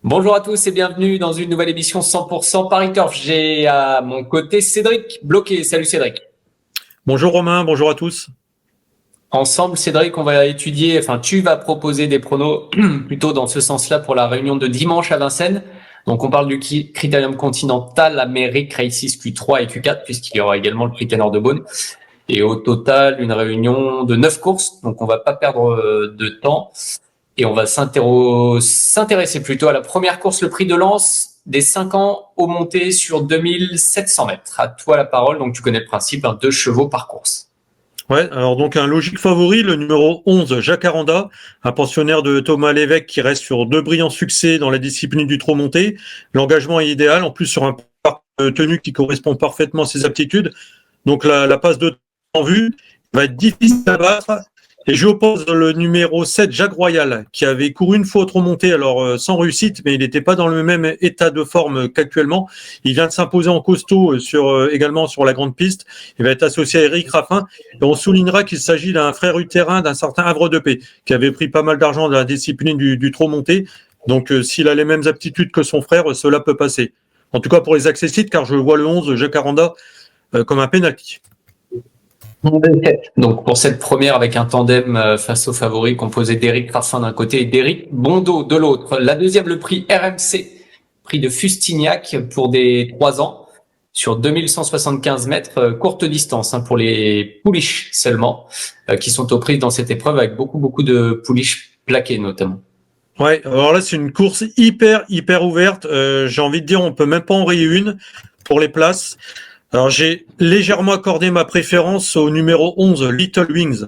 Bonjour à tous et bienvenue dans une nouvelle émission 100% Paris Turf. J'ai à mon côté Cédric Bloqué. Salut Cédric. Bonjour Romain, bonjour à tous. Ensemble, Cédric, on va étudier, tu vas proposer des pronos plutôt dans ce sens-là pour la réunion de dimanche à Vincennes. Donc, on parle du Critérium Continental, Amérique, Races Q3 et Q4, puisqu'il y aura également le Prix Ténor de Beaune. Et au total, une réunion de 9 courses. Donc, on va pas perdre de temps. Et on va s'intéresser plutôt à la première course, le Prix de Lens des 5 ans au monté sur 2700 mètres. À toi la parole, donc tu connais le principe, 2 chevaux par course. Ouais, alors donc un logique favori, le numéro 11, Jacques Aranda, un pensionnaire de Thomas Lévesque qui reste sur 2 brillants succès dans la discipline du trot monté. L'engagement est idéal, en plus sur un parcours de tenue qui correspond parfaitement à ses aptitudes. Donc la passe de temps en vue va être difficile à battre. Et je oppose le numéro 7, Jacques Royal, qui avait couru une fois au trot monté, alors sans réussite, mais il n'était pas dans le même état de forme qu'actuellement. Il vient de s'imposer en costaud également sur la grande piste. Il va être associé à Eric Raffin. Et on soulignera qu'il s'agit d'un frère utérin d'un certain Havre de Paix, qui avait pris pas mal d'argent dans la discipline du trot monté. Donc s'il a les mêmes aptitudes que son frère, cela peut passer. En tout cas pour les accessites, car je vois le 11, Jacques Aranda, comme un penalty. Donc pour cette première avec un tandem face aux favoris composé d'Éric Raffin d'un côté et d'Éric Bondeau de l'autre. La deuxième, le prix RMC, prix de Fustignac pour des 3 ans sur 2175 mètres, courte distance pour les pouliches seulement, qui sont aux prises dans cette épreuve avec beaucoup de pouliches plaquées notamment. Ouais, alors là c'est une course hyper ouverte. J'ai envie de dire on peut même pas en rayer une pour les places. Alors j'ai légèrement accordé ma préférence au numéro 11, Little Wings.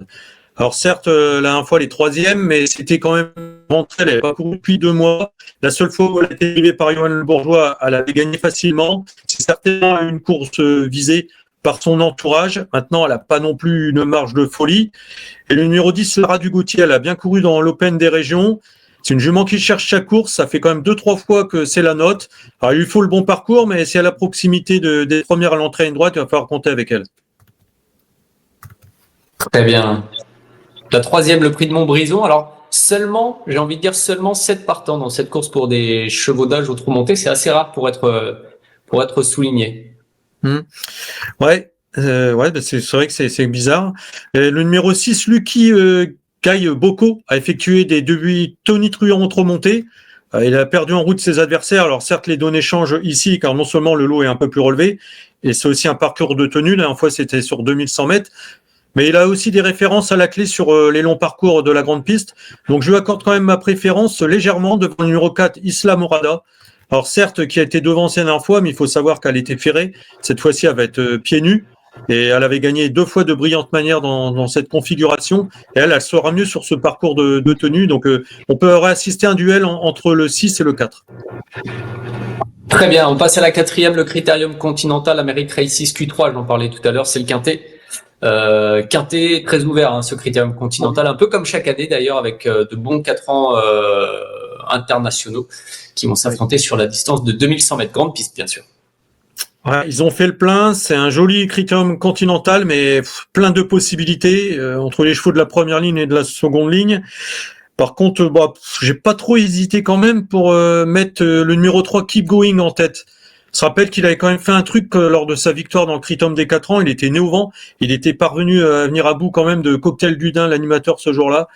Alors certes, la dernière fois, elle est troisième, mais c'était quand même rentrée, elle n'avait pas couru depuis 2 mois. La seule fois où elle a été arrivée par Johan Le Bourgeois, elle avait gagné facilement. C'est certainement une course visée par son entourage. Maintenant, elle n'a pas non plus une marge de folie. Et le numéro 10, Lara Dugoutier, elle a bien couru dans l'Open des régions. C'est une jument qui cherche sa course. Ça fait quand même 2-3 fois que c'est la note. Alors, il lui faut le bon parcours, mais c'est à la proximité des premières à l'entrée à une droite, il va falloir compter avec elle. Très bien. La troisième, le prix de Montbrison. Alors, j'ai envie de dire seulement 7 partants dans cette course pour des chevaux d'âge au trot monté. C'est assez rare pour être souligné. Ouais, bah, c'est vrai que c'est bizarre. Le numéro 6, Lucky Kai Boko, a effectué des débuts tonitruants trop montés. Il a perdu en route ses adversaires. Alors certes, les données changent ici, car non seulement le lot est un peu plus relevé, et c'est aussi un parcours de tenue. La dernière fois, c'était sur 2100 mètres. Mais il a aussi des références à la clé sur les longs parcours de la grande piste. Donc je lui accorde quand même ma préférence légèrement devant le numéro 4, Isla Morada. Alors certes, qui a été devancée la dernière fois, mais il faut savoir qu'elle était ferrée. Cette fois-ci, elle va être pieds nus. Et elle avait gagné 2 fois de brillante manière dans cette configuration. Et elle sera mieux sur ce parcours de tenue. Donc on peut assister à un duel entre le 6 et le 4. Très bien, on passe à la quatrième, le Critérium Continental Amérique Races Q3, j'en parlais tout à l'heure, c'est le quintet. Quintet très ouvert, ce Critérium Continental, un peu comme chaque année d'ailleurs, avec de bons 4 ans internationaux qui vont s'affronter sur la distance de 2100 mètres, grande piste bien sûr. Ouais, ils ont fait le plein, c'est un joli critérium continental, mais plein de possibilités entre les chevaux de la première ligne et de la seconde ligne. Par contre, j'ai pas trop hésité quand même pour mettre le numéro 3, Keep Going, en tête. Je se rappelle qu'il avait quand même fait un truc lors de sa victoire dans le Critérium des 4 ans, il était né au vent, il était parvenu à venir à bout quand même de Cocktail Dudin, l'animateur ce jour-là.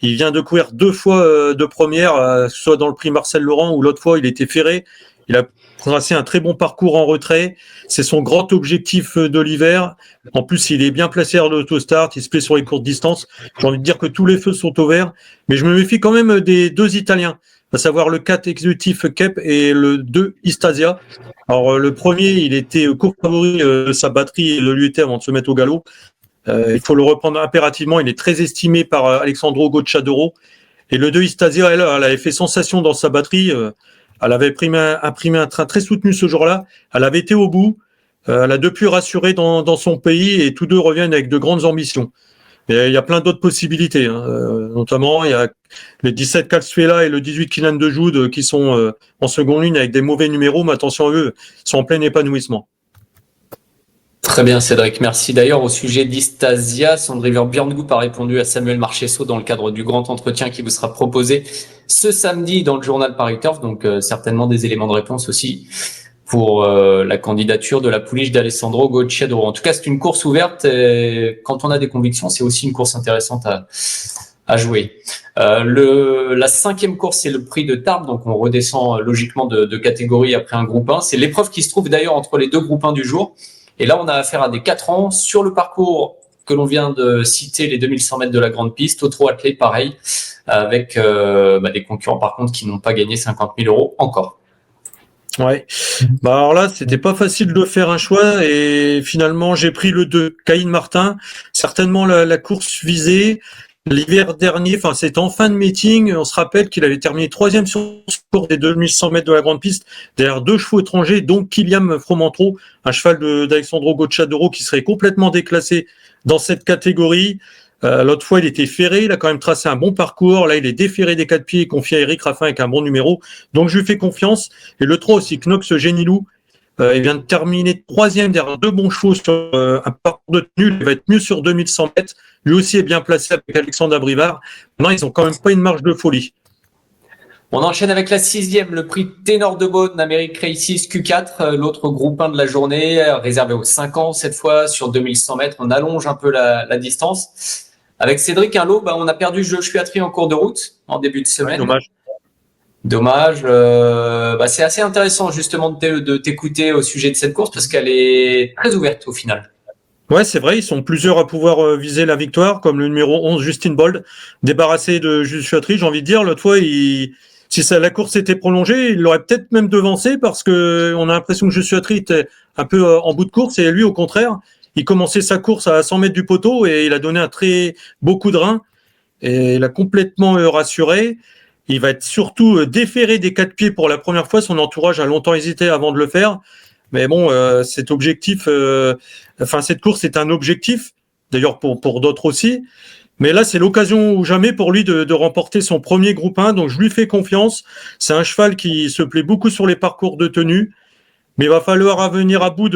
Il vient de courir 2 fois de première, soit dans le prix Marcel Laurent ou l'autre fois il était ferré. Il a tracé un très bon parcours en retrait. C'est son grand objectif de l'hiver. En plus, il est bien placé à l'autostart. Il se plaît sur les courtes distances. J'ai envie de dire que tous les feux sont au vert. Mais je me méfie quand même des 2 Italiens, à savoir le 4 Executive Kep et le 2 Istasia. Alors, le premier, il était court favori de sa batterie et le lui était avant de se mettre au galop. Il faut le reprendre impérativement. Il est très estimé par Alexandro Gocciadoro. Et le 2 Istasia, elle avait fait sensation dans sa batterie. Elle avait imprimé un train très soutenu ce jour-là. Elle avait été au bout. Elle a depuis rassuré dans son pays et tous deux reviennent avec de grandes ambitions. Et il y a plein d'autres possibilités, notamment il y a le 17 Calzuela et le 18 Kylian de Joude qui sont en seconde ligne avec des mauvais numéros, mais attention à eux, ils sont en plein épanouissement. Très bien Cédric, merci. D'ailleurs au sujet d'Istasia, son driver Björn Goop a répondu à Samuel Marchesso dans le cadre du grand entretien qui vous sera proposé ce samedi dans le journal Paris Turf, donc certainement des éléments de réponse aussi pour la candidature de la pouliche d'Alessandro Gocciadoro. En tout cas, c'est une course ouverte et quand on a des convictions, c'est aussi une course intéressante à jouer. La cinquième course, c'est le prix de Tarbes, donc on redescend logiquement de catégorie après un groupe 1. C'est l'épreuve qui se trouve d'ailleurs entre les deux groupes 1 du jour. Et là, on a affaire à des 4 ans sur le parcours que l'on vient de citer, les 2100 mètres de la grande piste, au trot attelé, pareil, avec des concurrents par contre qui n'ont pas gagné 50 000 euros encore. Ouais. Bah alors là, c'était pas facile de faire un choix et finalement j'ai pris le 2, Caïn Martin. Certainement la course visée. L'hiver dernier, enfin c'était en fin de meeting, on se rappelle qu'il avait terminé 3e sur le cours des 2100 mètres de la grande piste, derrière 2 chevaux étrangers, donc Kylian Fromentro, un cheval d'Alessandro Gocciadoro qui serait complètement déclassé dans cette catégorie. L'autre fois, il était ferré, il a quand même tracé un bon parcours. Là, il est déferré des 4 pieds et confié à Eric Raffin avec un bon numéro. Donc, je lui fais confiance. Et le 3 aussi, Knox Genilou, il vient de terminer 3e derrière 2 bons chevaux sur un parcours de tenue. Il va être mieux sur 2100 mètres. Lui aussi est bien placé avec Alexandre Abrivard. Maintenant, ils ont quand même pas une marge de folie. On enchaîne avec la 6e, le prix Ténor de Beaune, Amérique Races Q4, l'autre groupe 1 de la journée, réservé aux 5 ans cette fois, sur 2100 mètres. On allonge un peu la distance. Avec Cédric Hinlot, on a perdu Joshua Tree en cours de route, en début de semaine. Ouais, Dommage. C'est assez intéressant justement de t'écouter au sujet de cette course parce qu'elle est très ouverte au final. Ouais, c'est vrai, ils sont plusieurs à pouvoir viser la victoire, comme le numéro 11, Justin Bold, débarrassé de Joshua Tree, j'ai envie de dire. L'autre fois, la course était prolongée, il l'aurait peut-être même devancé parce que on a l'impression que Joshua Tree était un peu en bout de course et lui, au contraire, il commençait sa course à 100 mètres du poteau et il a donné un très beau coup de rein et il a complètement rassuré. Il va être surtout déféré des 4 pieds pour la première fois. Son entourage a longtemps hésité avant de le faire. Mais bon, cet objectif, cette course est un objectif, d'ailleurs pour d'autres aussi. Mais là, c'est l'occasion ou jamais pour lui de remporter son premier groupe 1. Donc, je lui fais confiance. C'est un cheval qui se plaît beaucoup sur les parcours de tenue. Mais il va falloir venir à bout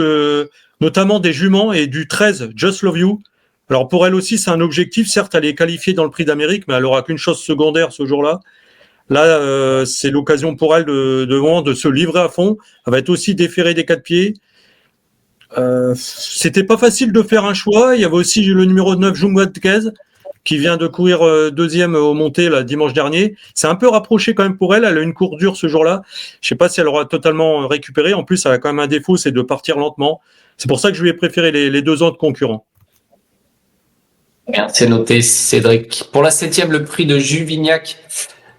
notamment des juments et du 13, Just Love You. Alors, pour elle aussi, c'est un objectif. Certes, elle est qualifiée dans le Prix d'Amérique, mais elle aura qu'une chose secondaire ce jour-là. Là, c'est l'occasion pour elle de se livrer à fond. Elle va être aussi déférée des 4 pieds. C'était pas facile de faire un choix. Il y avait aussi le numéro 9, Jungwa Tkez, qui vient de courir 2e au montée dimanche dernier. C'est un peu rapproché quand même pour elle. Elle a une course dure ce jour-là. Je sais pas si elle aura totalement récupéré. En plus, elle a quand même un défaut, c'est de partir lentement. C'est pour ça que je lui ai préféré les 2 autres concurrents. Bien, c'est noté, Cédric. Pour la 7e, le prix de Juvignac.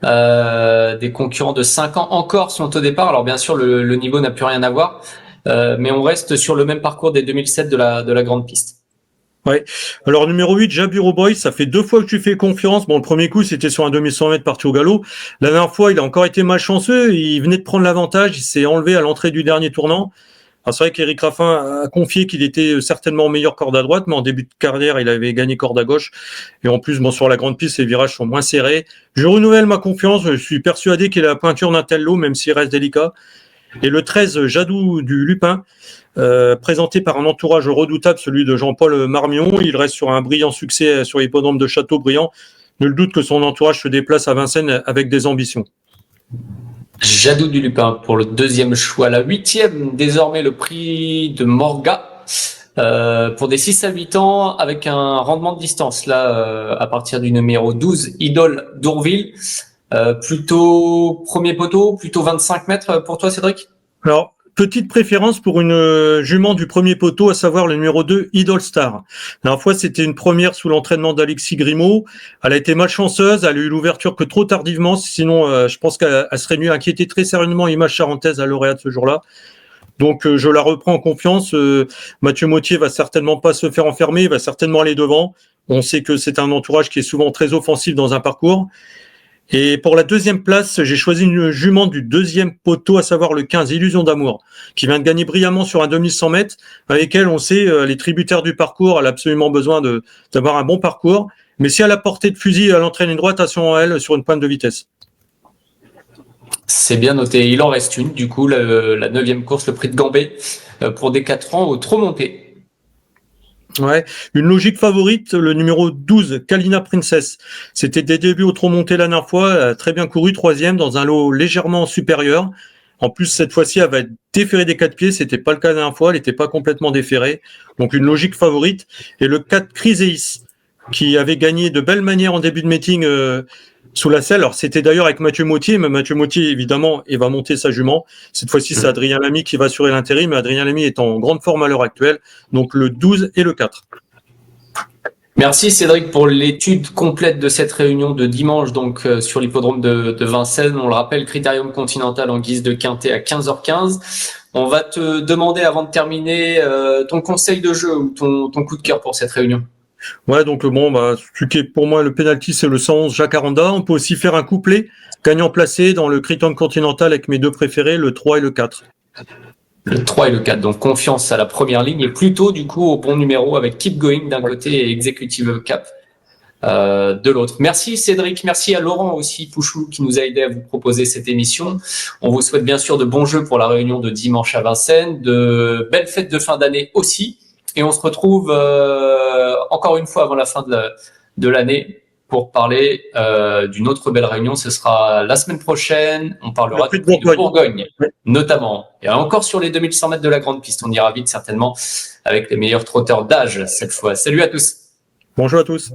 Des concurrents de 5 ans encore sont au départ. Alors bien sûr, le niveau n'a plus rien à voir, mais on reste sur le même parcours des 2007 de la grande piste. Ouais. Alors numéro 8, Jaburo Boy, ça fait 2 fois que tu fais confiance. Bon, le premier coup, c'était sur un 2100 mètres parti au galop. La dernière fois, il a encore été malchanceux. Il venait de prendre l'avantage. Il s'est enlevé à l'entrée du dernier tournant. Alors, c'est vrai qu'Éric Raffin a confié qu'il était certainement meilleur corde à droite, mais en début de carrière, il avait gagné corde à gauche. Et en plus, sur la grande piste, les virages sont moins serrés. Je renouvelle ma confiance. Je suis persuadé qu'il a la pointure d'un tel lot, même s'il reste délicat. Et le 13, Jadou du Lupin, présenté par un entourage redoutable, celui de Jean-Paul Marmion. Il reste sur un brillant succès sur l'hippodrome de Châteaubriand. Nul doute que son entourage se déplace à Vincennes avec des ambitions. Jadou du Lupin pour le 2e choix. La 8e, désormais le prix de Morga pour des 6 à 8 ans avec un rendement de distance là à partir du numéro 12, Idole d'Ourville. Plutôt premier poteau, plutôt 25 mètres pour toi, Cédric? Alors, petite préférence pour une jument du premier poteau, à savoir le numéro 2, Idol Star. La dernière fois, c'était une première sous l'entraînement d'Alexis Grimaud. Elle a été malchanceuse, elle a eu l'ouverture que trop tardivement. Sinon, je pense qu'elle serait mieux inquiétée très sérieusement Image Charentaise à lauréate ce jour-là. Donc, je la reprends en confiance. Mathieu Mottier va certainement pas se faire enfermer, il va certainement aller devant. On sait que c'est un entourage qui est souvent très offensif dans un parcours. Et pour la 2e place, j'ai choisi une jument du 2e poteau, à savoir le 15, Illusion d'amour, qui vient de gagner brillamment sur un 2100 mètres, avec elle, on sait, les tributaires du parcours, elle a absolument besoin d'avoir un bon parcours. Mais si elle a portée de fusil, elle entraîne une droite, attention à elle sur une pointe de vitesse. C'est bien noté. Il en reste une, du coup, la 9e course, le prix de Gambé, pour des 4 ans au trop monté. Ouais, une logique favorite, le numéro 12, Kalina Princess. C'était des débuts au trot monté la dernière fois, elle a très bien couru, 3e dans un lot légèrement supérieur. En plus, cette fois-ci, elle va être déférée des 4 pieds, c'était pas le cas la dernière fois, elle n'était pas complètement déférée. Donc une logique favorite. Et le 4, Chryséis, qui avait gagné de belles manières en début de meeting sous la selle. Alors c'était d'ailleurs avec Mathieu Mottier, mais Mathieu Mottier, évidemment, il va monter sa jument. Cette fois-ci, c'est Adrien Lamy qui va assurer l'intérim, mais Adrien Lamy est en grande forme à l'heure actuelle. Donc le 12 et le 4. Merci Cédric pour l'étude complète de cette réunion de dimanche donc sur l'hippodrome de Vincennes. On le rappelle, Critérium Continental en guise de quintet à 15h15. On va te demander avant de terminer ton conseil de jeu ou ton coup de cœur pour cette réunion. Ouais, donc ce qui est pour moi le penalty, c'est le 111 Jacques Aranda. On peut aussi faire un couplet gagnant placé dans le Critérium Continental avec mes deux préférés, le 3 et le 4. Le 3 et le 4, donc confiance à la première ligne et plutôt du coup au bon numéro avec Keep Going d'un côté et Executive Cap de l'autre. Merci Cédric, merci à Laurent aussi Pouchou qui nous a aidé à vous proposer cette émission. On vous souhaite bien sûr de bons jeux pour la réunion de dimanche à Vincennes, de belles fêtes de fin d'année aussi et on se retrouve encore une fois avant la fin de l'année pour parler d'une autre belle réunion. Ce sera la semaine prochaine. On parlera du prix de Bourgogne, notamment. Et encore sur les 2100 mètres de la grande piste. On ira vite, certainement, avec les meilleurs trotteurs d'âge cette fois. Salut à tous. Bonjour à tous.